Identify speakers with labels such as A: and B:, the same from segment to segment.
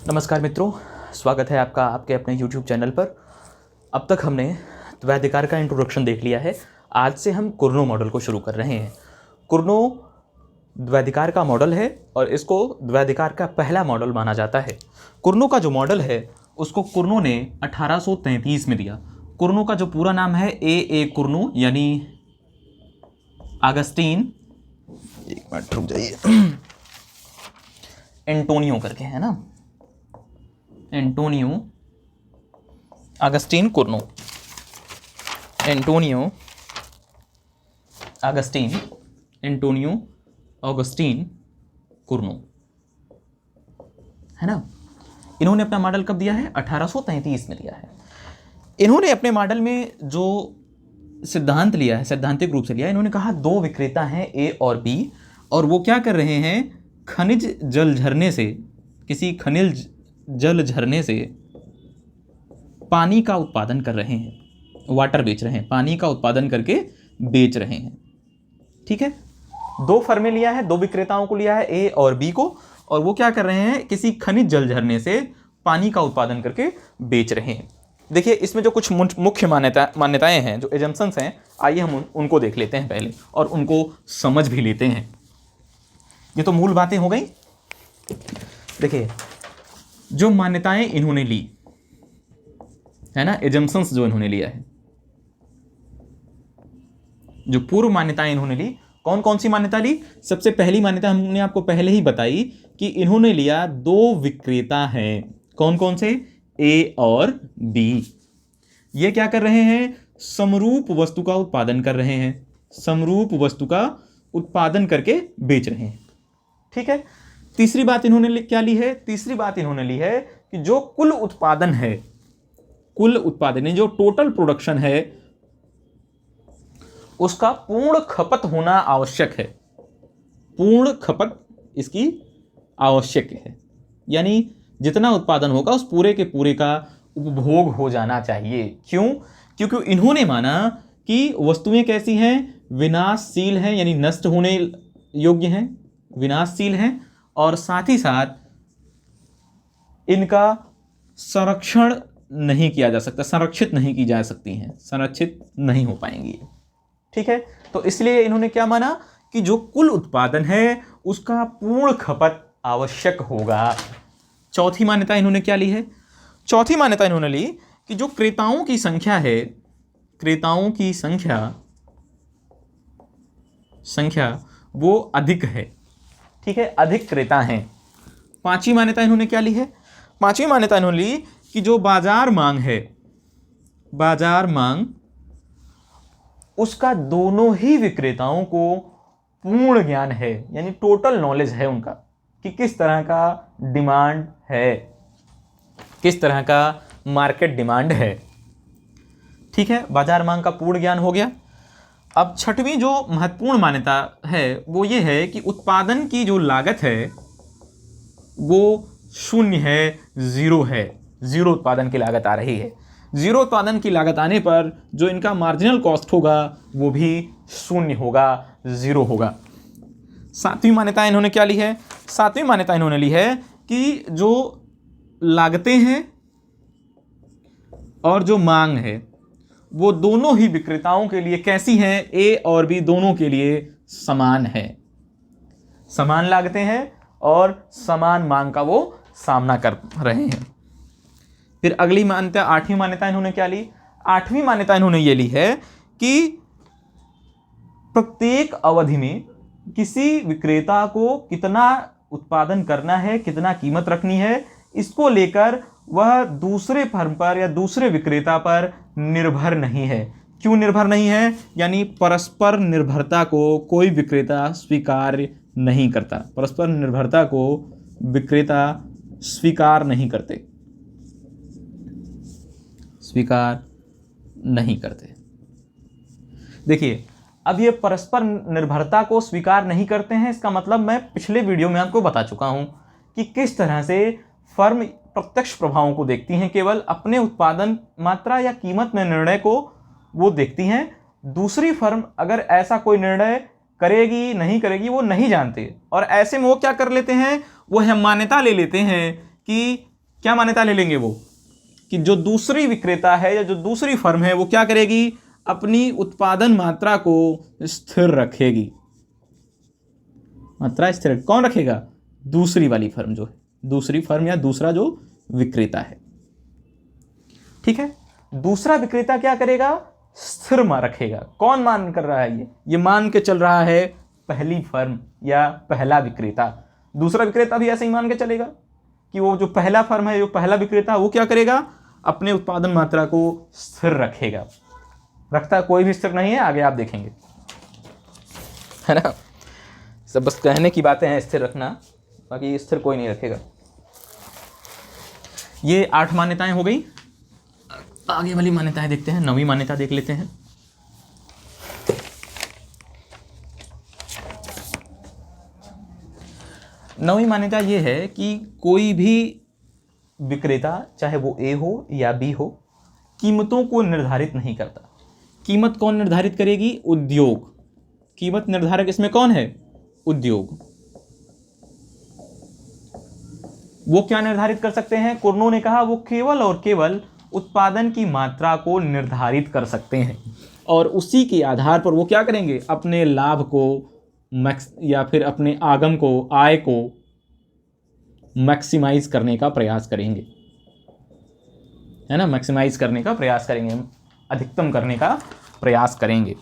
A: नमस्कार मित्रों, स्वागत है आपका आपके अपने YouTube चैनल पर। अब तक हमने द्वैधिकार का इंट्रोडक्शन देख लिया है। आज से हम कुर्नो मॉडल को शुरू कर रहे हैं। कुर्नो द्वैधिकार का मॉडल है और इसको द्वैधिकार का पहला मॉडल माना जाता है। कुर्नो का जो मॉडल है उसको कुर्नो ने 1833 में दिया। कुर्नो का जो पूरा नाम है ए कुर्नो, यानी अगस्टीन, एक मिनट रुक जाइए, एंटोनियो करके है ना, Antonio Augustin Cournot, Antonio Augustin, Antonio Augustin Cournot, है ना। इन्होंने अपना मॉडल कब दिया है? 1833 में दिया है। इन्होंने अपने मॉडल में जो सिद्धांत लिया है, सैद्धांतिक रूप से लिया है, इन्होंने कहा दो विक्रेता हैं ए और बी, और वो क्या कर रहे हैं, खनिज जल झरने से, किसी खनिज जल झरने से पानी का उत्पादन कर रहे हैं, वाटर बेच रहे हैं, पानी का उत्पादन करके बेच रहे हैं। ठीक है, दो फर्में लिया है, दो विक्रेताओं को लिया है, ए और बी को, और वो क्या कर रहे हैं, किसी खनिज जल झरने से पानी का उत्पादन करके बेच रहे हैं। देखिए, इसमें जो कुछ मुख्य मान्यताएं हैं, जो एजम्पशंस हैं, आइए हम उनको देख लेते हैं पहले और उनको समझ भी लेते हैं। ये तो मूल बातें हो गई। देखिए, जो मान्यताएं इन्होंने ली है ना, एजम्पशंस जो इन्होंने लिया है, जो पूर्व मान्यताएं इन्होंने ली, कौन कौन सी मान्यता ली? सबसे पहली मान्यता हमने आपको पहले ही बताई कि इन्होंने लिया दो विक्रेता हैं। कौन कौन से? ए और बी। ये क्या कर रहे हैं? समरूप वस्तु का उत्पादन कर रहे हैं, समरूप वस्तु का उत्पादन करके बेच रहे हैं। ठीक है। तीसरी बात इन्होंने क्या ली है? तीसरी बात इन्होंने ली है कि जो कुल उत्पादन है, कुल उत्पादन, जो टोटल प्रोडक्शन है, उसका पूर्ण खपत होना आवश्यक है। पूर्ण खपत इसकी आवश्यक है, यानी जितना उत्पादन होगा उस पूरे के पूरे का उपभोग हो जाना चाहिए। क्यों? क्योंकि इन्होंने माना कि वस्तुएं कैसी हैं? विनाशशील हैं, यानी नष्ट होने योग्य हैं, विनाशशील हैं, और साथ ही साथ इनका संरक्षण नहीं किया जा सकता, संरक्षित नहीं की जा सकती हैं, संरक्षित नहीं हो पाएंगी। ठीक है, तो इसलिए इन्होंने क्या माना कि जो कुल उत्पादन है उसका पूर्ण खपत आवश्यक होगा। चौथी मान्यता इन्होंने क्या ली है? चौथी मान्यता इन्होंने ली कि जो क्रेताओं की संख्या है, क्रेताओं की संख्या वो अधिक है। ठीक है, अधिक क्रेता हैं। पांचवी मान्यता इन्होंने क्या ली है? पांचवी मान्यता इन्होंने ली कि जो बाजार मांग है, बाजार मांग, उसका दोनों ही विक्रेताओं को पूर्ण ज्ञान है, यानी टोटल नॉलेज है उनका कि किस तरह का डिमांड है, किस तरह का मार्केट डिमांड है। ठीक है, बाजार मांग का पूर्ण ज्ञान हो गया। अब छठवीं जो महत्वपूर्ण मान्यता है वो ये है कि उत्पादन की जो लागत है वो शून्य है, जीरो है, जीरो उत्पादन की लागत आ रही है। जीरो उत्पादन की लागत आने पर जो इनका मार्जिनल कॉस्ट होगा वो भी शून्य होगा, जीरो होगा। सातवीं मान्यता इन्होंने क्या ली है? सातवीं मान्यता इन्होंने ली है कि जो लागतें हैं और जो मांग है वो दोनों ही विक्रेताओं के लिए कैसी हैं? ए और बी दोनों के लिए समान है, समान लागतें हैं और समान मांग का वो सामना कर रहे हैं। फिर अगली मान्यता, आठवीं मान्यता इन्होंने क्या ली? आठवीं मान्यता इन्होंने ये ली है कि प्रत्येक अवधि में किसी विक्रेता को कितना उत्पादन करना है, कितना कीमत रखनी है, इसको लेकर वह दूसरे फर्म पर या दूसरे विक्रेता पर निर्भर नहीं है। क्यों निर्भर नहीं है? यानी परस्पर निर्भरता को कोई विक्रेता स्वीकार नहीं करता, परस्पर निर्भरता को विक्रेता स्वीकार नहीं करते, स्वीकार नहीं करते। देखिए, अब ये परस्पर निर्भरता को स्वीकार नहीं करते हैं, इसका मतलब मैं पिछले वीडियो में आपको बता चुका हूं कि किस तरह से फर्म प्रत्यक्ष प्रभावों को देखती हैं, केवल अपने उत्पादन मात्रा या कीमत में निर्णय को वो देखती हैं। दूसरी फर्म अगर ऐसा कोई निर्णय करेगी नहीं करेगी वो नहीं जानते, और ऐसे में वो क्या कर लेते हैं, वो मान्यता ले लेते हैं कि क्या मान्यता ले लेंगे वो, कि जो दूसरी विक्रेता है या जो दूसरी फर्म है वो क्या करेगी, अपनी उत्पादन मात्रा को स्थिर रखेगी। मात्रा स्थिर कौन रखेगा, दूसरी वाली फर्म जो है, दूसरी फर्म या दूसरा जो विक्रेता है। ठीक है, दूसरा विक्रेता क्या करेगा, स्थिर मान रखेगा। कौन मान कर रहा है, ये मान के चल रहा है पहली फर्म या पहला विक्रेता। दूसरा विक्रेता भी ऐसे ही मान के चलेगा कि वो जो पहला फर्म है, जो पहला विक्रेता, वो क्या करेगा, अपने उत्पादन मात्रा को स्थिर रखेगा। रखता कोई भी स्थिर नहीं है, आगे आप देखेंगे, है ना। सब बस कहने की बातें हैं स्थिर रखना, बाकी स्थिर कोई नहीं रखेगा। ये 8 मान्यताएं हो गई। आगे वाली मान्यताएं देखते हैं, 9वीं मान्यता देख लेते हैं। नौवीं मान्यता ये है कि कोई भी विक्रेता, चाहे वो ए हो या बी हो, कीमतों को निर्धारित नहीं करता। कीमत कौन निर्धारित करेगी, उद्योग। कीमत निर्धारक इसमें कौन है, उद्योग। वो क्या निर्धारित कर सकते हैं, कुर्नो ने कहा वो केवल और केवल उत्पादन की मात्रा को निर्धारित कर सकते हैं, और उसी के आधार पर वो क्या करेंगे, अपने लाभ को या फिर अपने आगम को, आय को मैक्सिमाइज करने का प्रयास करेंगे, है ना। मैक्सिमाइज करने का प्रयास करेंगे, अधिकतम करने का प्रयास करेंगे।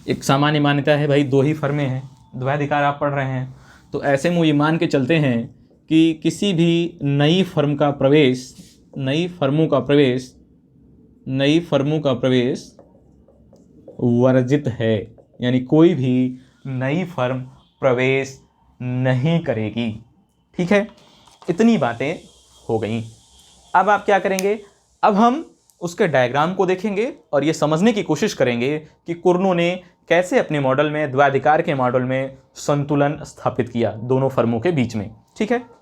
A: एक सामान्य मान्यता है भाई, 2 ही फर्में हैं, द्वैधिकार आप पढ़ रहे हैं, तो ऐसे में ये मान के चलते हैं कि किसी भी नई फर्मों का प्रवेश वर्जित है, यानी कोई भी नई फर्म प्रवेश नहीं करेगी। ठीक है, इतनी बातें हो गई। अब आप क्या करेंगे, अब हम उसके डायग्राम को देखेंगे और ये समझने की कोशिश करेंगे कि कुर्नो ने कैसे अपने मॉडल में, द्वैधिकार के मॉडल में संतुलन स्थापित किया दोनों फर्मों के बीच में। ठीक है,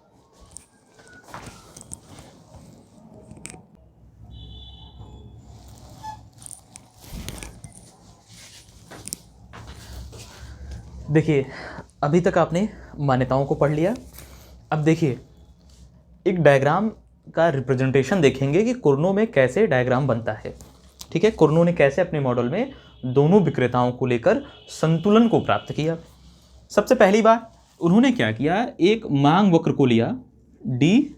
A: देखिए अभी तक आपने मान्यताओं को पढ़ लिया। अब देखिए एक डायग्राम का रिप्रेजेंटेशन देखेंगे कि कुर्नो में कैसे डायग्राम बनता है। ठीक है, कुर्नो ने कैसे अपने मॉडल में दोनों विक्रेताओं को लेकर संतुलन को प्राप्त किया। सबसे पहली बात उन्होंने क्या किया, एक मांग वक्र को लिया डी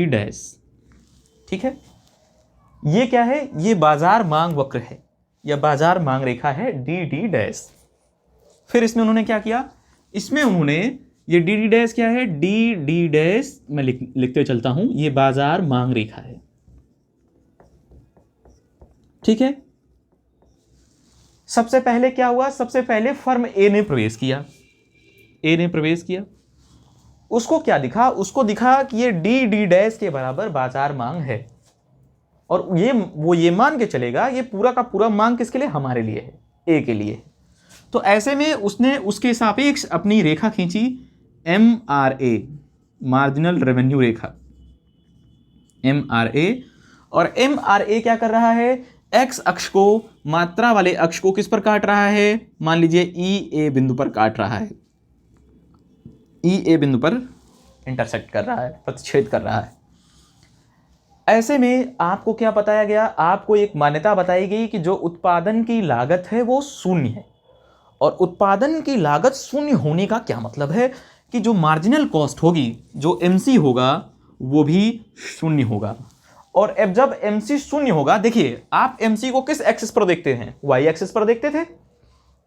A: डैश। ठीक है, ये क्या है, ये बाजार मांग वक्र है या बाजार मांग रेखा है डी डैश। फिर इसमें उन्होंने क्या किया, इसमें उन्होंने ये डी डैश क्या है, डी डैश मैं लिखते चलता हूं, ये बाजार मांग रेखा है। ठीक है, सबसे पहले क्या हुआ, सबसे पहले फर्म ए ने प्रवेश किया। उसको क्या दिखा, उसको दिखा कि ये डी डैश के बराबर बाजार मांग है, और वो ये मान के चलेगा ये पूरा का पूरा मांग किसके लिए, हमारे लिए है, ए के लिए। तो ऐसे में उसने उसके सापेक्ष अपनी रेखा खींची MRA, मार्जिनल रेवेन्यू रेखा, MRA। और MRA क्या कर रहा है, एक्स अक्ष को, मात्रा वाले अक्ष को किस पर काट रहा है, मान लीजिए EA बिंदु पर काट रहा है, EA बिंदु पर इंटरसेक्ट कर रहा है, प्रतिच्छेद कर रहा है। ऐसे में आपको क्या बताया गया, आपको एक मान्यता बताई गई कि जो उत्पादन की लागत है वो शून्य है। और उत्पादन की लागत शून्य होने का क्या मतलब है कि जो मार्जिनल कॉस्ट होगी, जो MC होगा, वो भी शून्य होगा। और अब जब MC शून्य होगा, देखिए आप MC को किस एक्सिस पर देखते हैं, Y एक्सिस पर देखते थे।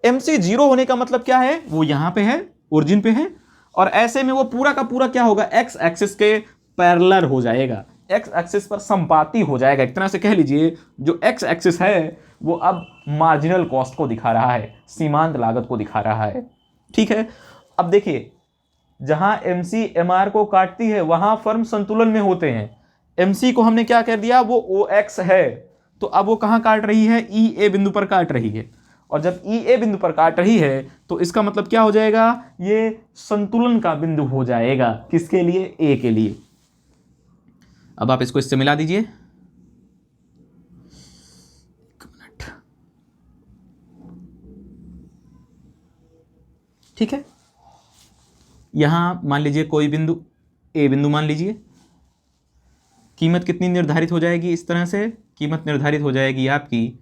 A: MC 0 होने का मतलब क्या है, वो यहां पे है, ओरिजिन पे है, और ऐसे में वो पूरा का पूरा क्या होगा, X एक्सिस के पैरेलल हो जाएगा, X एक्सिस पर संपाती हो जाएगा। एक तरह से कह लीजिए जो X एक्सिस है वो अब मार्जिनल कॉस्ट को दिखा रहा है, सीमांत लागत को दिखा रहा है। ठीक है, अब देखिए जहां MC MR को काटती है वहां फर्म संतुलन में होते हैं। MC को हमने क्या कर दिया, वो OX है, तो अब वो कहां काट रही है, EA बिंदु पर काट रही है। और जब EA बिंदु पर काट रही है तो इसका मतलब क्या हो जाएगा, ये संतुलन का बिंदु हो जाएगा, किसके लिए, A के लिए। अब आप इसको इससे मिला दीजिए, एक मिनट। ठीक है, यहां मान लीजिए कोई बिंदु ए बिंदु मान लीजिए। कीमत कितनी निर्धारित हो जाएगी इस तरह से, कीमत निर्धारित हो जाएगी आपकी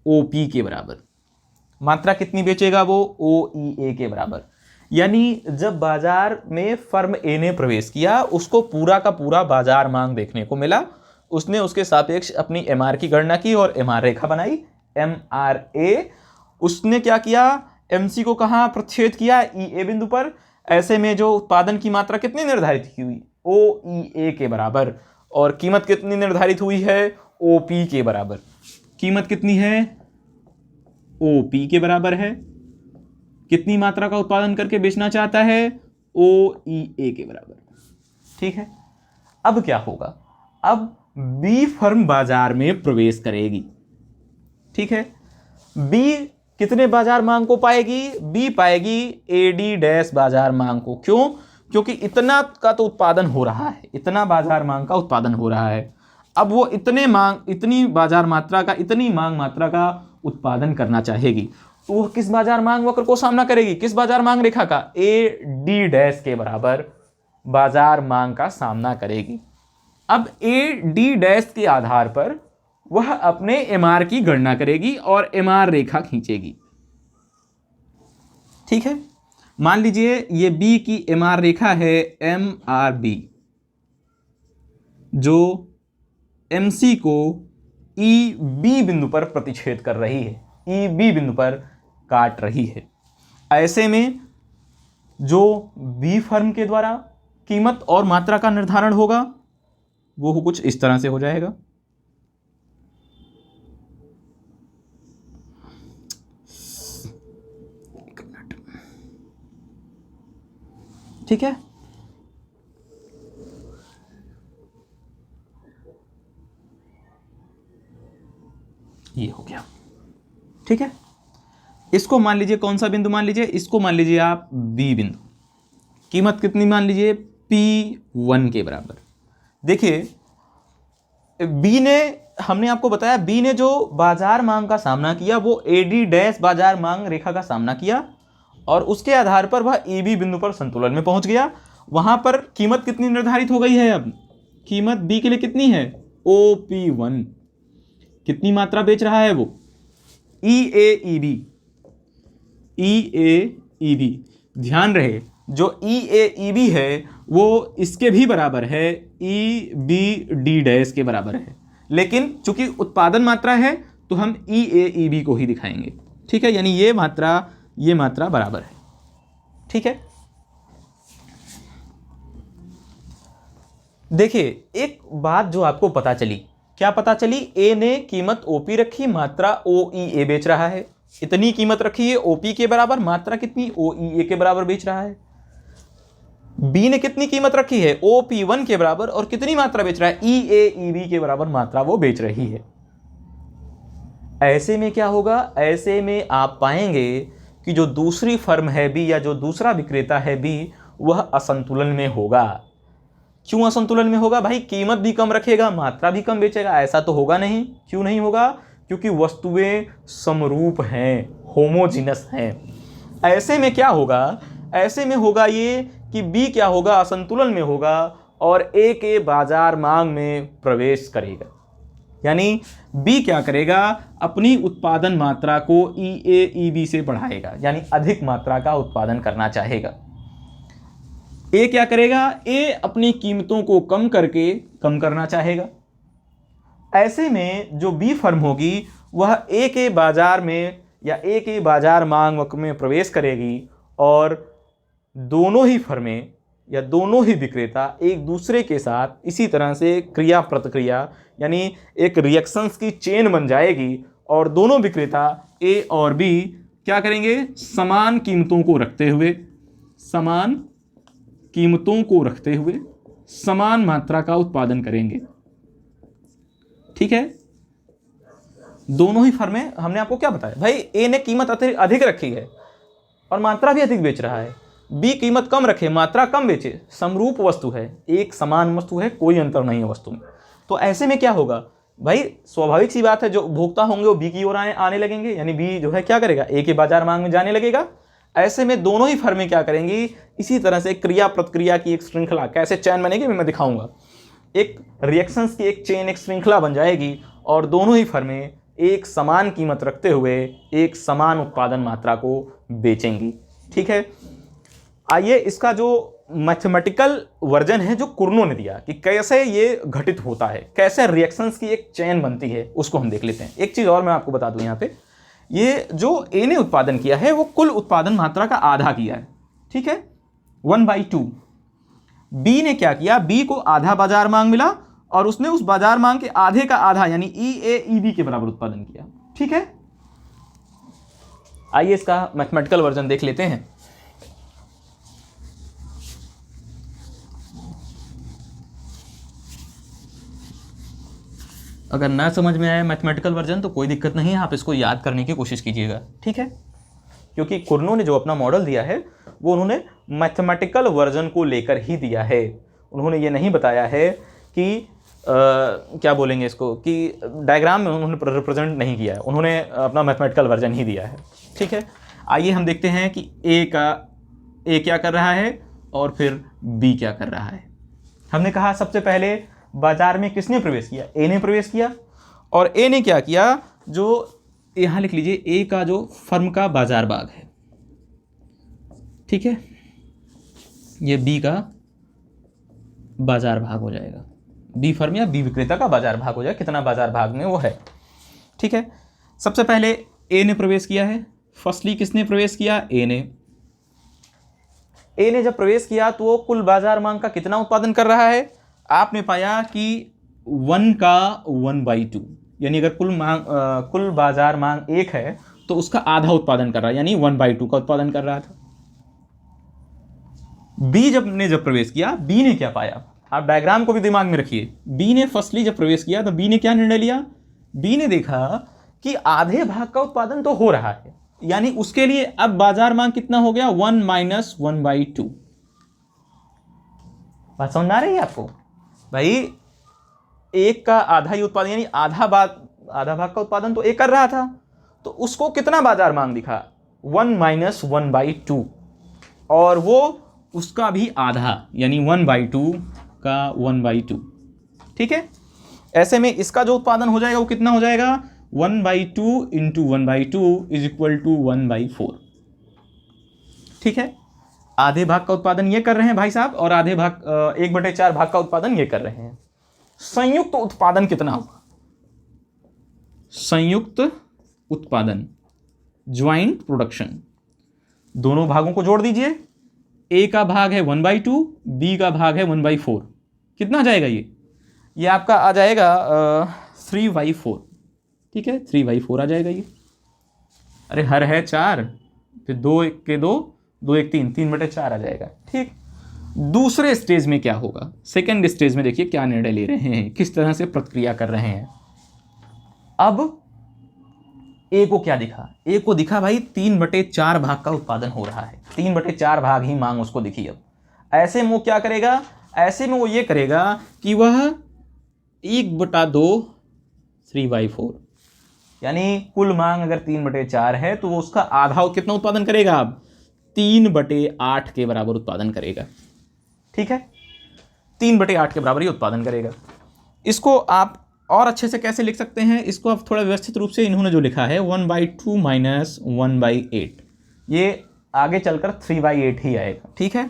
A: OP के बराबर। मात्रा कितनी बेचेगा वो, OEA के बराबर। यानी जब बाजार में फर्म ए ने प्रवेश किया, उसको पूरा का पूरा बाजार मांग देखने को मिला, उसने उसके सापेक्ष अपनी MR की गणना की और MR रेखा बनाई, MRA। उसने क्या किया, MC को कहाँ प्रतिच्छेद किया, EA बिंदु पर। ऐसे में जो उत्पादन की मात्रा कितनी निर्धारित की हुई, OEA के बराबर। और कीमत कितनी निर्धारित हुई है, OP के बराबर। कीमत कितनी है, OP के बराबर है। कितनी मात्रा का उत्पादन करके बेचना चाहता है, OEA के बराबर। ठीक है, अब क्या होगा, अब B फर्म बाजार में प्रवेश करेगी। ठीक है, B कितने बाजार मांग को पाएगी, B पाएगी AD डैश बाजार मांग को। क्यों, क्योंकि इतना का तो उत्पादन हो रहा है, इतना बाजार मांग का उत्पादन हो रहा है। अब वो इतनी बाजार मात्रा का, इतनी मांग मात्रा का उत्पादन करना चाहेगी, तो वह किस बाजार मांग वक्र को सामना करेगी, किस बाजार मांग रेखा का, AD डैश के बराबर बाजार मांग का सामना करेगी। अब AD डैश के आधार पर वह अपने MR की गणना करेगी और MR रेखा खींचेगी। ठीक है, मान लीजिए ये B की MR रेखा है MRB, जो MC को EB बिंदु पर प्रतिच्छेद कर रही है, EB बिंदु पर काट रही है। ऐसे में जो B फर्म के द्वारा कीमत और मात्रा का निर्धारण होगा वो कुछ इस तरह से हो जाएगा। ठीक है, ये हो गया। ठीक है, इसको मान लीजिए कौन सा बिंदु मान लीजिए, इसको मान लीजिए आप B बिंदु। कीमत कितनी मान लीजिए, P1 के बराबर। देखिए B ने, हमने आपको बताया B ने जो बाजार मांग का सामना किया वो AD डैश बाजार मांग रेखा का सामना किया और उसके आधार पर वह EB बिंदु पर संतुलन में पहुंच गया। वहां पर कीमत कितनी निर्धारित हो गई है, अब कीमत B के लिए कितनी है, OP1। कितनी मात्रा बेच रहा है वो, EAEB। ध्यान रहे जो EAEB है वो इसके भी बराबर है, EBD डैश के बराबर है, लेकिन चूंकि उत्पादन मात्रा है तो हम EAEB को ही दिखाएंगे। ठीक है, यानी ये मात्रा बराबर है। ठीक है, देखिए एक बात जो आपको पता चली, क्या पता चली, A ने कीमत OP रखी, मात्रा OEA बेच रहा है। इतनी कीमत रखी है OP के बराबर, मात्रा कितनी, OEA के बराबर बेच रहा है। B ने कितनी कीमत रखी है, OP1 के बराबर, और कितनी मात्रा बेच रहा है, EAEB के बराबर मात्रा वो बेच रही है। ऐसे में क्या होगा, ऐसे में आप पाएंगे कि जो दूसरी फर्म है B या जो दूसरा विक्रेता है B वह असंतुलन में होगा। क्यों असंतुलन में होगा, भाई कीमत भी कम रखेगा, मात्रा भी कम बेचेगा, ऐसा तो होगा नहीं। क्यों नहीं होगा, क्योंकि वस्तुएं समरूप हैं, होमोजिनस हैं। ऐसे में क्या होगा, ऐसे में होगा ये कि B क्या होगा, असंतुलन में होगा और A के बाजार मांग में प्रवेश करेगा। यानी B क्या करेगा, अपनी उत्पादन मात्रा को EAEB से बढ़ाएगा, यानी अधिक मात्रा का उत्पादन करना चाहेगा। A क्या करेगा, A अपनी कीमतों को कम करना चाहेगा। ऐसे में जो B फर्म होगी वह A के बाजार में या A के बाजार मांग वक्र में प्रवेश करेगी और दोनों ही फर्में या दोनों ही विक्रेता एक दूसरे के साथ इसी तरह से क्रिया प्रतिक्रिया यानी एक रिएक्शंस की चेन बन जाएगी और दोनों विक्रेता A और B क्या करेंगे, समान कीमतों को रखते हुए समान मात्रा का उत्पादन करेंगे। ठीक है, दोनों ही फर्में, हमने आपको क्या बताया भाई, A ने कीमत अधिक रखी है और मात्रा भी अधिक बेच रहा है, B कीमत कम रखे मात्रा कम बेचे, समरूप वस्तु है, एक समान वस्तु है, कोई अंतर नहीं है वस्तु में। तो ऐसे में क्या होगा भाई, स्वाभाविक सी बात है, जो उपभोक्ता होंगे वो B की ओर आने लगेंगे, यानी B जो है क्या करेगा, A के बाजार मांग में जाने लगेगा। ऐसे में दोनों ही फर्में क्या करेंगी, इसी तरह से क्रिया प्रतिक्रिया की एक श्रृंखला, कैसे चैन बनेगी मैं दिखाऊंगा। एक रिएक्शंस की एक चेन, एक श्रृंखला बन जाएगी और दोनों ही फर्में एक समान कीमत रखते हुए एक समान उत्पादन मात्रा को बेचेंगी। ठीक है, आइए इसका जो मैथमेटिकल वर्जन है जो कुर्नो ने दिया कि कैसे ये घटित होता है, कैसे रिएक्शंस की एक चेन बनती है, उसको हम देख लेते हैं। एक चीज़ और मैं आपको बता दूं, यहाँ पे ये जो ए ने उत्पादन किया है वो कुल उत्पादन मात्रा का आधा किया है। ठीक है, 1/2। बी ने क्या किया, बी को आधा बाजार मांग मिला और उसने उस बाजार मांग के आधे का आधा यानी EA/EB के बराबर उत्पादन किया। ठीक है, आइए इसका मैथमेटिकल वर्जन देख लेते हैं। अगर ना समझ में आए मैथमेटिकल वर्जन तो कोई दिक्कत नहीं है, आप इसको याद करने की कोशिश कीजिएगा। ठीक है, क्योंकि कुर्नो ने जो अपना मॉडल दिया है वो उन्होंने मैथमेटिकल वर्जन को लेकर ही दिया है। उन्होंने ये नहीं बताया है कि क्या बोलेंगे इसको, कि डायग्राम में उन्होंने रिप्रेजेंट नहीं किया है, उन्होंने अपना मैथमेटिकल वर्जन ही दिया है। ठीक है, आइए हम देखते हैं कि ए क्या कर रहा है और फिर बी क्या कर रहा है। हमने कहा सबसे पहले बाजार में किसने प्रवेश किया, ए ने प्रवेश किया। और ए ने क्या किया, जो यहां लिख लीजिए, ए का जो फर्म का बाजार भाग है, ठीक है, ये बी का बाजार भाग हो जाएगा, बी फर्म या बी विक्रेता का बाजार भाग हो जाएगा, कितना बाजार भाग में वो है। ठीक है, सबसे पहले ए ने प्रवेश किया है। फर्स्टली किसने प्रवेश किया, ए ने जब प्रवेश किया तो वो कुल बाजार मांग का कितना उत्पादन कर रहा है, आपने पाया कि 1 का 1/2, यानी अगर कुल बाजार मांग 1 है तो उसका आधा उत्पादन कर रहा है, यानी 1/2 का उत्पादन कर रहा था। बी जब प्रवेश किया, बी ने क्या पाया, आप डायग्राम को भी दिमाग में रखिए। बी ने फर्स्टली जब प्रवेश किया तो बी ने क्या निर्णय लिया, बी ने देखा कि आधे भाग का उत्पादन तो हो रहा है, यानी उसके लिए अब बाजार मांग कितना हो गया, 1 - 1/2। बात समझ आ रही है आपको भाई, एक का आधा ही उत्पादन, यानी आधा भाग का उत्पादन तो एक कर रहा था, तो उसको कितना बाजार मांग दिखा, 1 - 1/2, और वो उसका भी आधा यानी 1/2 का 1/2। ठीक है, ऐसे में इसका जो उत्पादन हो जाएगा वो कितना हो जाएगा, 1/2 × 1/2 = 1/4। ठीक है, आधे भाग का उत्पादन ये कर रहे हैं भाई साहब, और आधे भाग 1/4 भाग का उत्पादन ये कर रहे हैं। संयुक्त उत्पादन कितना होगा, संयुक्त उत्पादन, ज्वाइंट प्रोडक्शन, दोनों भागों को जोड़ दीजिए। ए का भाग है 1/2, बी का भाग है 1/4, कितना जाएगा ये आपका आ जाएगा 3/4। ठीक है, 3/4 आ जाएगा ये। अरे हर है 4, फिर 2 1 के 2, 2 1 3, 3/4 आ जाएगा। ठीक, दूसरे स्टेज में क्या होगा, सेकेंड स्टेज में देखिए क्या निर्णय ले रहे हैं, किस तरह से प्रतिक्रिया कर रहे हैं। अब ए को क्या दिखा, ए को दिखा भाई 3/4 भाग का उत्पादन हो रहा है, 3/4 भाग ही मांग उसको दिखी। अब ऐसे में वो क्या करेगा, ऐसे में वो ये करेगा कि वह 1/2 3/4, यानी कुल मांग अगर 3/4 है तो वो उसका आधा कितना उत्पादन करेगा, अब 3/8 के बराबर उत्पादन करेगा। ठीक है, 3/8 के बराबर ही उत्पादन करेगा। इसको आप और अच्छे से कैसे लिख सकते हैं, इसको आप थोड़ा व्यवस्थित रूप से, इन्होंने जो लिखा है 1/2 - 1/8, ये आगे चलकर 3/8 ही आएगा। ठीक है,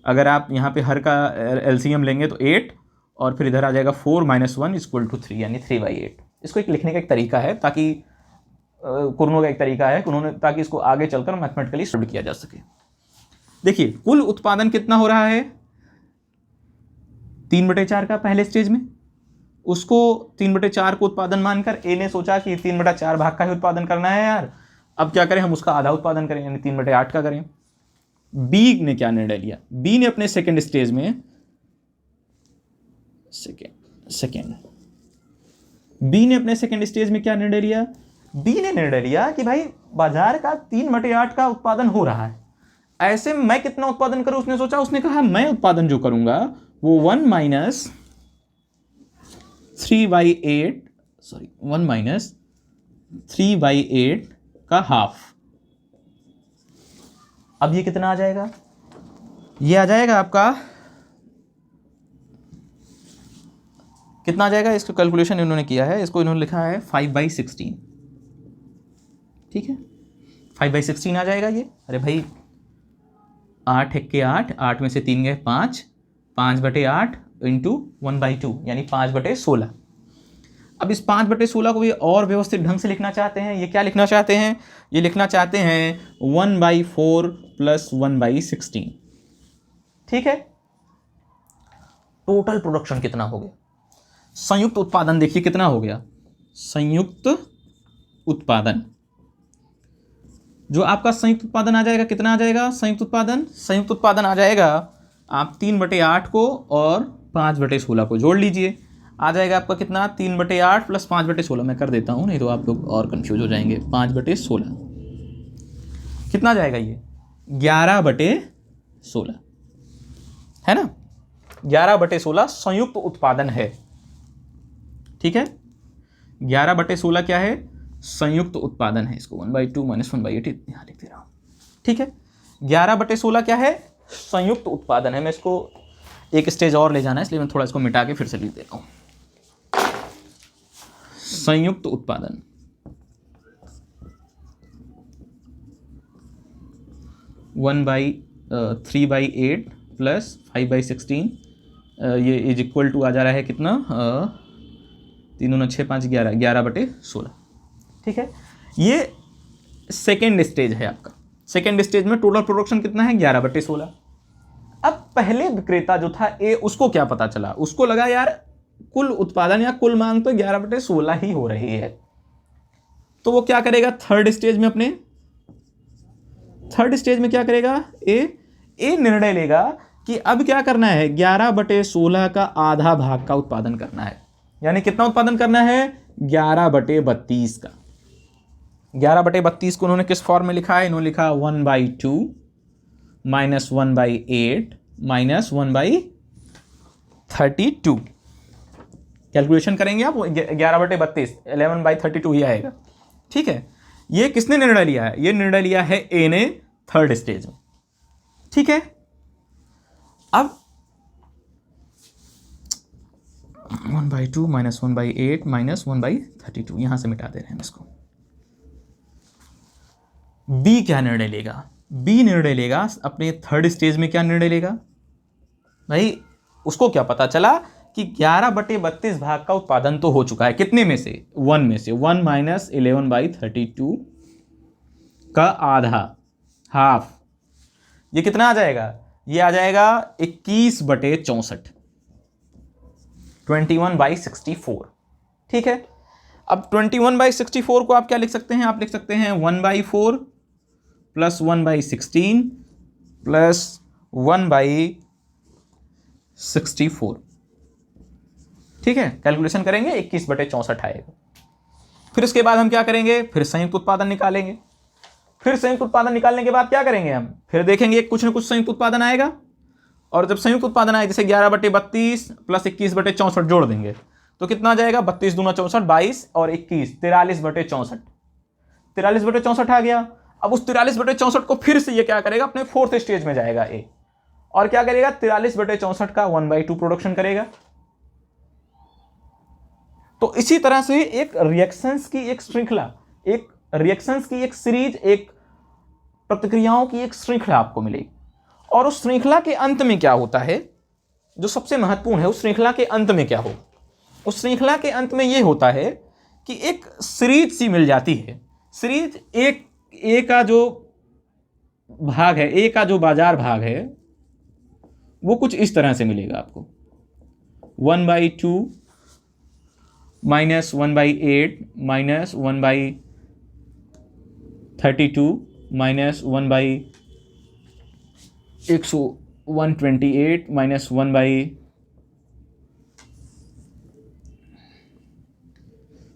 A: अगर आप यहाँ पे हर का एलसीएम लेंगे तो 8, और फिर इधर आ जाएगा 4 - 1 = 3, यानी 3/8। इसको एक लिखने का एक तरीका है, ताकि कुर्नो का एक तरीका है उन्होंने, ताकि इसको आगे चलकर मैथमेटिकली सॉल्व किया जा सके। देखिए कुल उत्पादन कितना हो रहा है, 3/4 का पहले स्टेज में, उसको 3/4 को उत्पादन मानकर ए ने सोचा कि 3/4 भाग का ही उत्पादन करना है यार, अब क्या करें, हम उसका आधा उत्पादन करें, यानी 3/8 का करें। बी ने क्या निर्णय लिया, बी ने अपने सेकेंड स्टेज में बी ने अपने सेकेंड स्टेज में क्या निर्णय लिया, बी ने निर्णय लिया कि भाई बाजार का 3/8 का उत्पादन हो रहा है, ऐसे में मैं कितना उत्पादन करूं, उसने सोचा, उसने कहा मैं उत्पादन जो करूंगा वो 1 - 3/8 का हाफ, अब ये कितना आ जाएगा, ये आ जाएगा आपका कितना आ जाएगा, इसको कैलकुलेशन इन्होंने किया है, इसको इन्होंने लिखा है 5/16। ठीक है, 5/16 आ जाएगा ये। अरे भाई 8 एक के 8, 8 में से 3 गए 5, 5/8 इंटू 1/2 यानी 5/16। अब इस 5/16 को भी और व्यवस्थित ढंग से लिखना चाहते हैं। ये क्या लिखना चाहते हैं, ये लिखना चाहते हैं 1/4 प्लस 1/16। ठीक है, टोटल प्रोडक्शन कितना हो गया, संयुक्त उत्पादन देखिए कितना हो गया, संयुक्त उत्पादन, जो आपका संयुक्त उत्पादन आ जाएगा कितना आ जाएगा, संयुक्त उत्पादन आ जाएगा, आप 3/8 को और 5/16 को जोड़ लीजिए, आ जाएगा आपका कितना, 3/8 प्लस 5/16। मैं कर देता हूँ नहीं तो आप लोग और कंफ्यूज हो जाएंगे। 5/16 कितना आ जाएगा, ये 11/16 है ना, 11/16 संयुक्त उत्पादन है। ठीक है, 11/16 क्या है, संयुक्त उत्पादन है। इसको 1/2 माइनस 1/8 यहाँ लिख दे रहा हूँ। ठीक है, 11/16 क्या है, संयुक्त उत्पादन है। मैं इसको एक स्टेज और ले जाना है इसलिए मैं थोड़ा इसको मिटा के फिर से लिख दे रहा हूँ। संयुक्त उत्पादन 1/3/8 प्लस 5/16 ये इज इक्वल टू आ जा रहा है कितना, 3 दूना 6 5 11, 11/16। ठीक है, ये सेकेंड स्टेज है आपका। सेकेंड स्टेज में टोटल प्रोडक्शन कितना है, 11/16। अब पहले विक्रेता जो था ए, उसको क्या पता चला, उसको लगा यार कुल उत्पादन या कुल मांग तो 11/16 ही हो रही है, तो वो क्या करेगा, थर्ड स्टेज में क्या करेगा, ए निर्णय लेगा कि अब क्या करना है, 11/16 का आधा भाग का उत्पादन करना है। यानी कितना उत्पादन करना है, 11/32 का। 11/32 को उन्होंने किस फॉर्म में लिखा है, इन्होंने लिखा 1/2 माइनस 1/8 माइनस 1/32। कैलकुलेशन करेंगे आप, 11/32 11/32 ही आएगा। ठीक है, ये किसने निर्णय लिया है, ये निर्णय लिया है ए ने थर्ड स्टेज में। ठीक है, अब 1/2 माइनस 1/8 माइनस 1/32 यहां से मिटा दे रहे हैं इसको। बी क्या निर्णय लेगा, बी निर्णय लेगा अपने थर्ड स्टेज में, क्या निर्णय लेगा भाई, उसको क्या पता चला कि 11/32 भाग का उत्पादन तो हो चुका है, कितने में से, 1 में से, 1 माइनस 11/32 का आधा, हाफ, ये कितना आ जाएगा, ये आ जाएगा 21/64, 21/64। ठीक है, अब 21/64 को आप क्या लिख सकते हैं, आप लिख सकते हैं 1/4 प्लस 1/16 प्लस 1/64। ठीक है, कैलकुलेशन करेंगे 21/64 आएगा। फिर उसके बाद हम क्या करेंगे, फिर संयुक्त उत्पादन निकालेंगे। फिर संयुक्त उत्पादन निकालने के बाद क्या करेंगे, हम फिर देखेंगे कुछ ना कुछ संयुक्त उत्पादन आएगा, और जब संयुक्त उत्पादन आए जैसे 11/32 प्लस 21/64 जोड़ देंगे तो कितना आ जाएगा, 32 दूना 64, 22 और 21, 43/64। 43/64 आ गया। अब उस 43/64 को फिर से ये क्या करेगा, अपने फोर्थ स्टेज में जाएगा ए, और क्या करेगा, 43/64 का 1/2 प्रोडक्शन करेगा। तो इसी तरह से एक रिएक्शंस की एक श्रृंखला, एक रिएक्शंस की एक सीरीज, एक प्रतिक्रियाओं की एक श्रृंखला आपको मिलेगी। और उस श्रृंखला के अंत में क्या होता है, जो सबसे महत्वपूर्ण है, उस श्रृंखला के अंत में क्या हो, उस श्रृंखला के अंत में यह होता है कि एक सीरीज सी मिल जाती है। सीरीज एक ए का जो भाग है, ए का जो बाजार भाग है, वो कुछ इस तरह से मिलेगा आपको, 1/2 माइनस 1/8 माइनस 1/32 माइनस 1/128 माइनस 1/,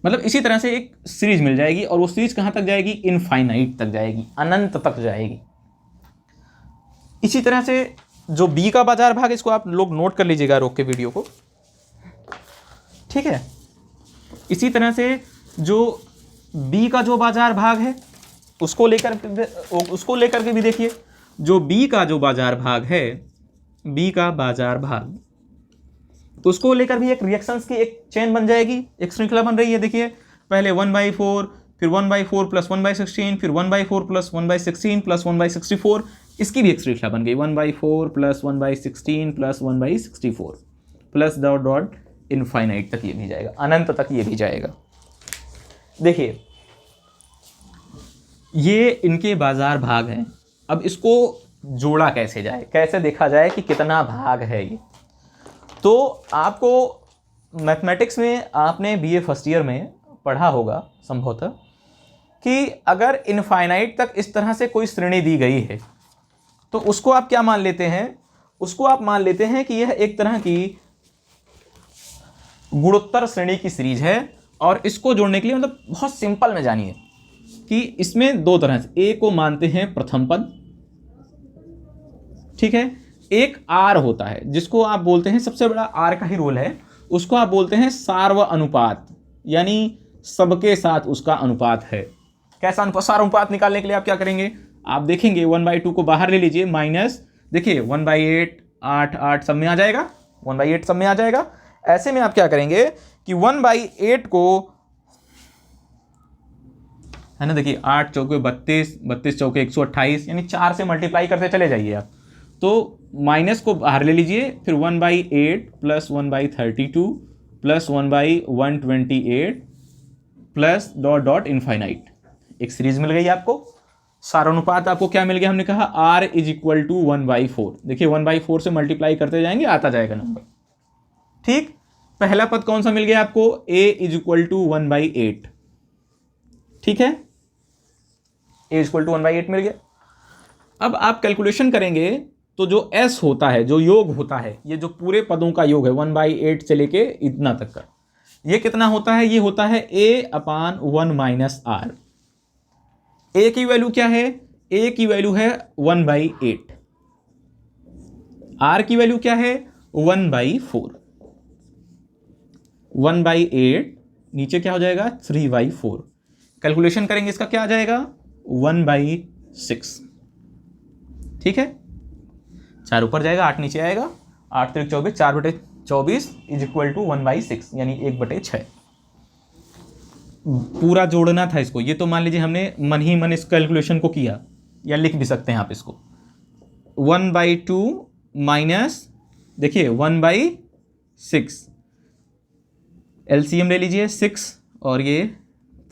A: मतलब इसी तरह से एक सीरीज मिल जाएगी। और वो सीरीज कहां तक जाएगी, इनफाइनाइट तक जाएगी, अनंत तक जाएगी। इसी तरह से जो बी का बाजार भाग, इसको आप लोग नोट कर लीजिएगा रोक के वीडियो को। ठीक है, इसी तरह से जो बी का जो बाजार भाग है उसको लेकर के भी देखिए, जो बी का जो बाजार भाग है, बी का बाजार भाग, तो उसको लेकर भी एक रिएक्शंस की एक चेन बन जाएगी, एक श्रृंखला बन रही है। देखिए पहले 1/4, फिर 1/4 प्लस 1/16, फिर 1/4 प्लस 1/16 प्लस 1/64, इसकी भी एक श्रृंखला बन गई 1/4 plus 1/16 plus 1/64 plus dot dot infinite तक ये भी जाएगा, अनंत तक ये भी जाएगा। देखिए ये इनके बाजार भाग हैं। अब इसको जोड़ा कैसे जाए, कैसे देखा जाए कि कितना भाग है ये। तो आपको मैथमेटिक्स में आपने बीए फर्स्ट ईयर में पढ़ा होगा संभवतः कि अगर इनफाइनाइट तक इस तरह से कोई श्रेणी दी गई है तो उसको आप क्या मान लेते हैं, उसको आप मान लेते हैं कि यह एक तरह की गुणोत्तर श्रेणी की सीरीज है। और इसको जोड़ने के लिए मतलब बहुत सिंपल में जानिए कि इसमें दो तरह से, ए को मानते हैं प्रथम पद, ठीक है, एक आर होता है जिसको आप बोलते हैं, सबसे बड़ा आर का ही रोल है, उसको आप बोलते हैं सार्व अनुपात, यानी सबके साथ उसका अनुपात है। कैसा अनुपात? सार्व अनुपात निकालने के लिए आप क्या करेंगे, आप देखेंगे 1/2 को बाहर ले लीजिए, माइनस देखिए 1/8, 8 8 सब में आ जाएगा, 1/8 सब में आ जाएगा। ऐसे में आप क्या करेंगे कि 1/8 को, है ना, देखिए 8 चौके 32, 32 चौके 128, यानी 4 से मल्टीप्लाई करते चले जाइए आप, तो माइनस को बाहर ले लीजिए, फिर 1/8 plus 1/32 plus 1/128 plus dot dot infinite, एक सीरीज मिल गई आपको। सारानुपात आपको क्या मिल गया, हमने कहा r इज इक्वल टू 1/4। देखिए 1/4 से मल्टीप्लाई करते जाएंगे, आता जाएगा नंबर। ठीक, पहला पद कौन सा मिल गया आपको, a इज इक्वल टू 1/8, ठीक है, a इज इक्वल टू 1/8 मिल गया। अब आप कैलकुलेशन करेंगे तो जो s होता है, जो योग होता है, ये जो पूरे पदों का योग है 1/8 से लेके इतना तक का, ये कितना होता है, ये होता है a/1 माइनस r। a की वैल्यू क्या है, a की वैल्यू है 1/8, r की वैल्यू क्या है 1/4, 1/8 नीचे क्या हो जाएगा 3/4, कैलकुलेशन करेंगे इसका क्या आ जाएगा 1/6, ठीक है, 4 ऊपर जाएगा 8 नीचे आएगा, 8 3 24, 4/24 इज इक्वल टू 1/6, यानी 1/6। पूरा जोड़ना था इसको, ये तो मान लीजिए हमने मन ही मन इस कैलकुलेशन को किया, या लिख भी सकते हैं आप इसको 1/2 माइनस देखिए 1/6, एलसीएम ले लीजिए 6 और ये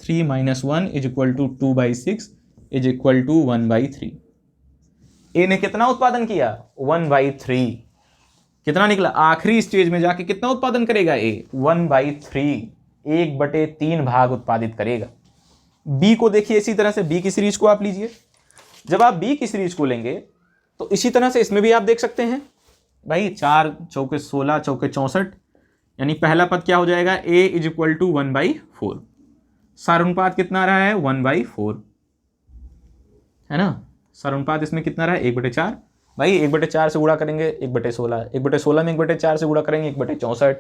A: 3 minus 1 is equal to 2/6 is equal to 1/3। A ने कितना उत्पादन किया 1/3, कितना निकला, आखिरी स्टेज में जाके कितना उत्पादन करेगा ए 1/3, 1/3 भाग उत्पादित करेगा। बी को देखिए इसी तरह से, बी की सीरीज को आप लीजिए, जब आप बी की सीरीज को लेंगे तो इसी तरह से इसमें भी आप देख सकते हैं भाई, 4 चौके 16 चौके 64, यानी पहला पद क्या हो जाएगा a इज इक्वल टू 1/4, सारानुपात कितना रहा है 1/4, है ना, सारानुपात इसमें कितना रहा है 1/4, भाई 1/4 से गुणा करेंगे 1/16, 1/16 में 1/4 से गुणा करेंगे 1/64,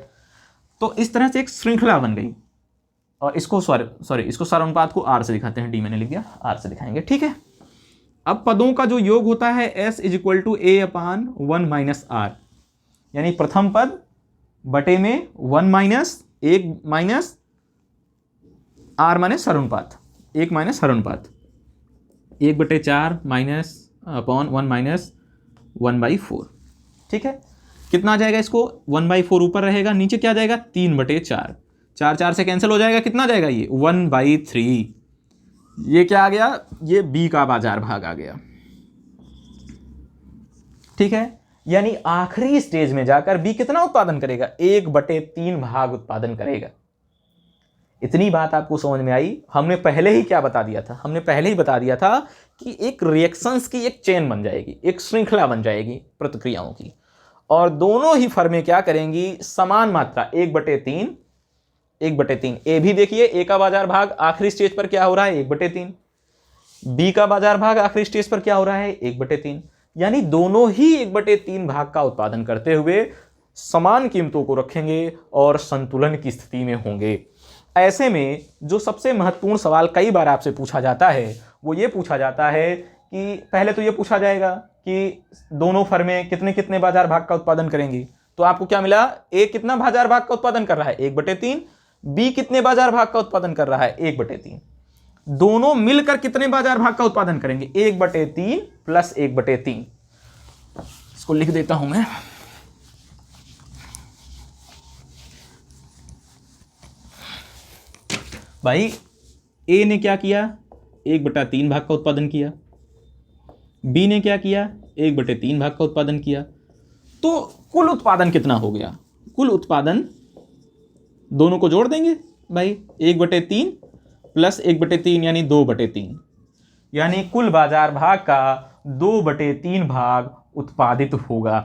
A: तो इस तरह से एक श्रृंखला बन गई। और इसको सॉरी इसको सारानुपात को r से दिखाते हैं, डी मैंने लिख दिया, r से दिखाएंगे, ठीक है। अब पदों का जो योग होता है s is equal to a/1 minus r, यानी प्रथम पद बटे में 1 माइनस 1 माइनस r माइनस सारानुपात, 1 माइनस सारानुपात, 1/4 माइनस अपॉन 1 माइनस 1/4, ठीक है। कितना आ जाएगा, इसको 1/4 ऊपर रहेगा, नीचे क्या आ जाएगा 3/4, 4 4 से कैंसिल हो जाएगा, कितना आ जाएगा ये 1/3। ये क्या आ गया, ये बी का बाजार भाग आ गया, ठीक है। यानी आखिरी स्टेज में जाकर बी कितना उत्पादन करेगा 1/3 भाग उत्पादन करेगा। इतनी बात आपको समझ में आई। हमने पहले ही क्या बता दिया था, हमने पहले ही बता दिया था कि एक रिएक्शंस की एक चेन बन जाएगी, एक श्रृंखला बन जाएगी प्रतिक्रियाओं की, और दोनों ही फर्में क्या करेंगी, समान मात्रा 1/3 1/3। ए भी देखिए, ए का बाजार भाग आखिरी स्टेज पर क्या हो रहा है 1/3, बी का बाजार भाग आखिरी स्टेज पर क्या हो रहा है 1/3, यानी दोनों ही 1/3 भाग का उत्पादन करते हुए समान कीमतों को रखेंगे और संतुलन की स्थिति में होंगे। ऐसे में जो सबसे महत्वपूर्ण सवाल कई बार आपसे पूछा जाता है वो ये पूछा जाता है कि पहले तो ये पूछा जाएगा कि दोनों फर्में कितने कितने बाजार भाग का उत्पादन करेंगी, तो आपको क्या मिला, ए कितना बाजार भाग का उत्पादन कर रहा है 1/3, बी कितने बाजार भाग का उत्पादन कर रहा है 1/3, दोनों मिलकर कितने बाजार भाग का उत्पादन करेंगे 1/3 प्लस 1/3। इसको लिख देता हूं मैं, भाई ए ने क्या किया 1/3 भाग का उत्पादन किया, बी ने क्या किया 1/3 भाग का उत्पादन किया, तो कुल उत्पादन कितना हो गया, कुल उत्पादन दोनों को जोड़ देंगे भाई, 1/3 प्लस 1/3 यानी 2/3, यानी कुल बाजार भाग का 2/3 भाग उत्पादित होगा।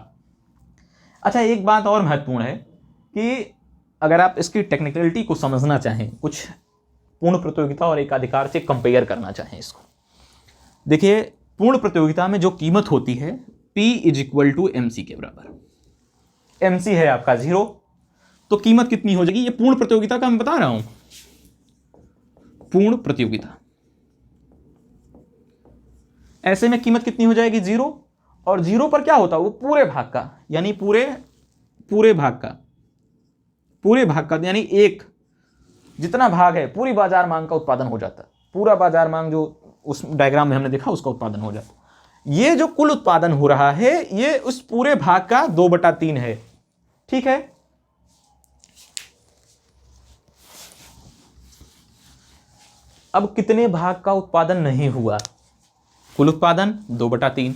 A: अच्छा, एक बात और महत्वपूर्ण है कि अगर आप इसकी टेक्निकलिटी को समझना चाहें, कुछ पूर्ण प्रतियोगिता और एकाधिकार से कंपेयर करना चाहें इसको, देखिए पूर्ण प्रतियोगिता में जो कीमत होती है P = MC के बराबर, MC है आपका 0, तो कीमत कितनी हो जाएगी, ये पूर्ण प्रतियोगिता का मैं बता रहा हूं, पूर्ण प्रतियोगिता, ऐसे में कीमत कितनी हो जाएगी 0, और 0 पर क्या होता है वो पूरे भाग का, यानी पूरे भाग का यानी एक जितना भाग है पूरी बाजार मांग का उत्पादन हो जाता है, पूरा बाजार मांग जो उस डायग्राम में हमने देखा उसका उत्पादन हो जाता है। ये जो कुल उत्पादन हो रहा है ये उस पूरे भाग का 2/3 है, ठीक है। अब कितने भाग का उत्पादन नहीं हुआ, कुल उत्पादन 2/3,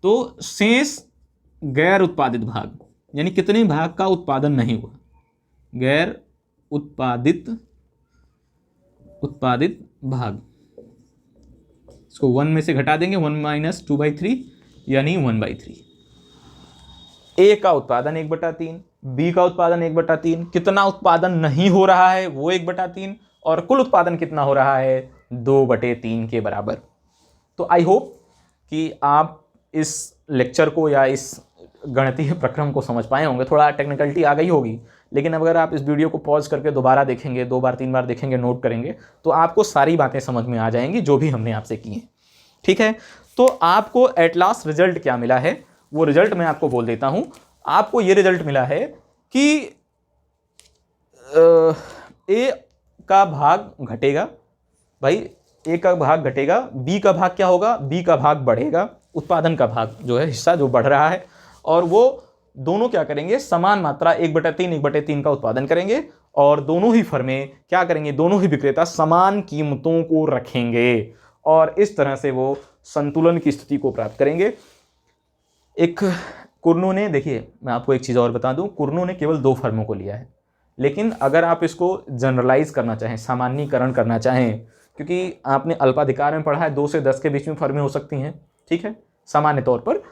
A: तो शेष गैर उत्पादित भाग, यानी कितने भाग का उत्पादन नहीं हुआ, गैर उत्पादित भाग, इसको 1 में से घटा देंगे, 1 - 2/3 यानी 1/3। ए का उत्पादन 1/3, बी का उत्पादन 1/3, कितना उत्पादन नहीं हो रहा है वो 1/3, और कुल उत्पादन कितना हो रहा है 2/3 के बराबर। तो आई होप कि आप इस लेक्चर को या इस गणितीय प्रक्रम को समझ पाए होंगे। थोड़ा टेक्निकलिटी आ गई होगी, लेकिन अगर आप इस वीडियो को पॉज करके दोबारा देखेंगे, 2 बार 3 बार देखेंगे, नोट करेंगे, तो आपको सारी बातें समझ में आ जाएंगी जो भी हमने आपसे की हैं, ठीक है। तो आपको एट लास्ट रिजल्ट क्या मिला है वो रिजल्ट मैं आपको बोल देता हूं। आपको ये रिजल्ट मिला है कि ए का भाग घटेगा, भाई ए का भाग घटेगा, बी का भाग क्या होगा, बी का भाग बढ़ेगा, उत्पादन का भाग जो है हिस्सा जो बढ़ रहा है, और वो दोनों क्या करेंगे समान मात्रा 1/3 का उत्पादन करेंगे, और दोनों ही फर्में क्या करेंगे, दोनों ही विक्रेता समान कीमतों को रखेंगे, और इस तरह से वो संतुलन की स्थिति को प्राप्त करेंगे। एक कुर्नो ने, देखिए मैं आपको एक चीज़ और बता दूं, कुर्नो ने केवल 2 फर्मों को लिया है, लेकिन अगर आप इसको जनरलाइज करना चाहें, सामान्यीकरण करना चाहें, क्योंकि आपने अल्पाधिकार में पढ़ा है 2 से 10 के बीच में फर्में हो सकती हैं, ठीक है, सामान्य तौर पर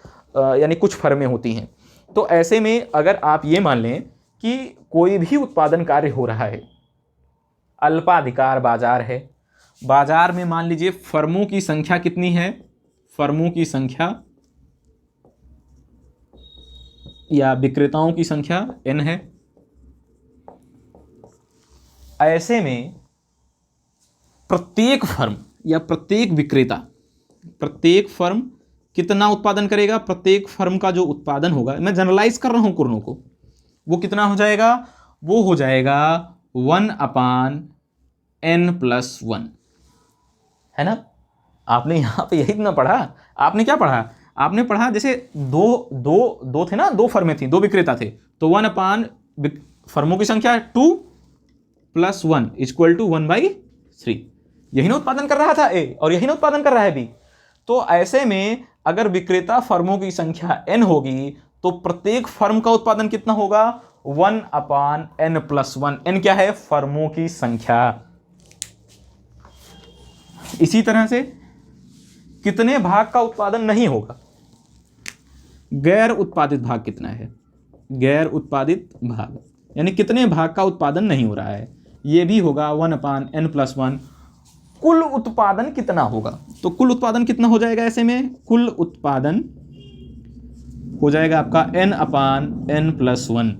A: यानी कुछ फर्में होती हैं। तो ऐसे में अगर आप ये मान लें कि कोई भी उत्पादन कार्य हो रहा है, अल्पाधिकार बाजार है, बाजार में मान लीजिए फर्मों की संख्या कितनी है, फर्मों की संख्या या विक्रेताओं की संख्या n है। ऐसे में प्रत्येक फर्म या प्रत्येक विक्रेता, प्रत्येक फर्म कितना उत्पादन करेगा, प्रत्येक फर्म का जो उत्पादन होगा, मैं जनरलाइज कर रहा हूं कुर्नों को, वो कितना हो जाएगा, वो हो जाएगा 1/n+1, है ना। आपने यहां पे यही ना पढ़ा, आपने क्या पढ़ा, आपने पढ़ा जैसे दो थे ना, 2 फर्में थी, 2 विक्रेता थे, तो 1/, फर्मों की संख्या 2 + 1 = 1/3, यही ना उत्पादन कर रहा था ए, और यही ना उत्पादन कर रहा है बी। तो ऐसे में अगर विक्रेता फर्मों की संख्या n होगी तो प्रत्येक फर्म का उत्पादन कितना होगा, 1/n+1। n क्या है, फर्मों की संख्या। इसी तरह से कितने भाग का उत्पादन नहीं होगा, गैर उत्पादित भाग कितना है, गैर उत्पादित भाग यानी कितने भाग का उत्पादन नहीं हो रहा है, ये भी होगा 1/n+1। कुल उत्पादन कितना होगा, तो कुल उत्पादन कितना हो जाएगा, ऐसे में कुल उत्पादन हो जाएगा आपका n/n+1।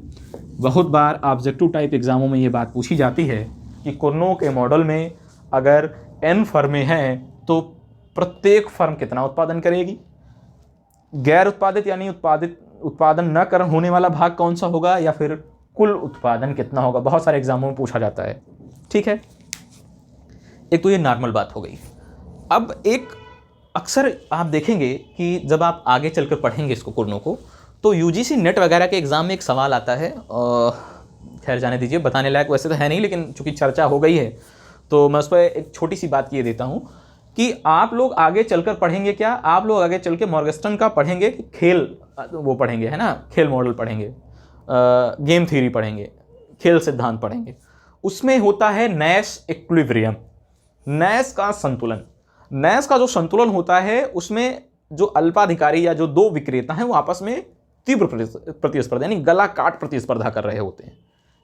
A: बहुत बार ऑब्जेक्टिव टाइप एग्जामों में ये बात पूछी जाती है कि कुर्नो के मॉडल में अगर n फर्में हैं तो प्रत्येक फर्म कितना उत्पादन करेगी, गैर उत्पादित यानी उत्पादन न कर होने वाला भाग कौन सा होगा, या फिर कुल उत्पादन कितना होगा। बहुत सारे एग्जामों में पूछा जाता है। ठीक है, एक तो ये नॉर्मल बात हो गई। अब एक अक्सर आप देखेंगे कि जब आप आगे चलकर पढ़ेंगे इसको कुर्नों को, तो यूजीसी नेट वगैरह के एग्जाम में एक सवाल आता है, खैर जाने दीजिए, बताने लायक वैसे तो है नहीं, लेकिन चूंकि चर्चा हो गई है तो मैं उस पर एक छोटी सी बात किए देता हूँ कि आप लोग आगे चलकर पढ़ेंगे क्या, आप लोग आगे चल के मॉर्गेस्टन का पढ़ेंगे, खेल वो पढ़ेंगे, है ना, खेल मॉडल पढ़ेंगे, गेम थ्योरी पढ़ेंगे, खेल सिद्धांत पढ़ेंगे। उसमें होता है नैश इक्विलिब्रियम, नैश का संतुलन। नैश का जो संतुलन होता है उसमें जो अल्पाधिकारी या जो दो विक्रेता हैं वो आपस में तीव्र प्रतिस्पर्धा यानी गला काट प्रतिस्पर्धा कर रहे होते हैं,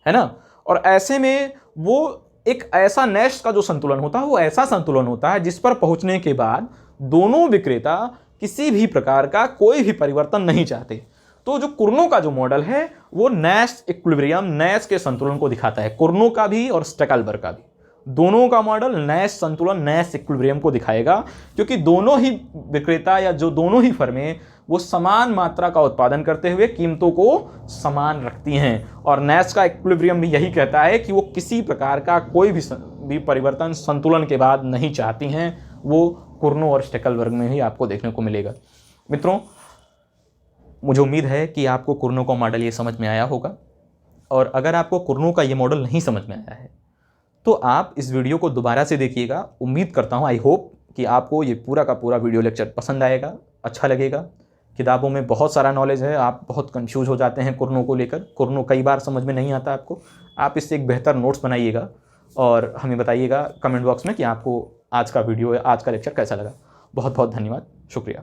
A: है ना। और ऐसे में वो एक ऐसा नैश का जो संतुलन होता है वो ऐसा संतुलन होता है जिस पर पहुंचने के बाद दोनों विक्रेता किसी भी प्रकार का कोई भी परिवर्तन नहीं चाहते। तो जो कुर्नो का जो मॉडल है वो नैश इक्विलिब्रियम, नैश के संतुलन को दिखाता है, कुर्नो का भी और स्टेकलबर्ग का भी। दोनों का मॉडल नैश संतुलन, नैश इक्विलिब्रियम को दिखाएगा, क्योंकि दोनों ही विक्रेता या जो दोनों ही फर्में वो समान मात्रा का उत्पादन करते हुए कीमतों को समान रखती हैं। और नैश का इक्विलिब्रियम भी यही कहता है कि वो किसी प्रकार का कोई भी परिवर्तन संतुलन के बाद नहीं चाहती हैं। वो कुर्नो और स्टेकलबर्ग में ही आपको देखने को मिलेगा। मित्रों, मुझे उम्मीद है कि आपको कुर्नो का मॉडल ये समझ में आया होगा, और अगर आपको कुर्नो का ये मॉडल नहीं समझ में आया है तो आप इस वीडियो को दोबारा से देखिएगा। उम्मीद करता हूँ, आई होप कि आपको ये पूरा का पूरा वीडियो लेक्चर पसंद आएगा, अच्छा लगेगा। किताबों में बहुत सारा नॉलेज है, आप बहुत कंफ्यूज हो जाते हैं कुर्नो को लेकर, कुर्नो कई बार समझ में नहीं आता आपको। आप इससे एक बेहतर नोट्स बनाइएगा और हमें बताइएगा कमेंट बॉक्स में कि आपको आज का वीडियो, आज का लेक्चर कैसा लगा। बहुत बहुत धन्यवाद, शुक्रिया।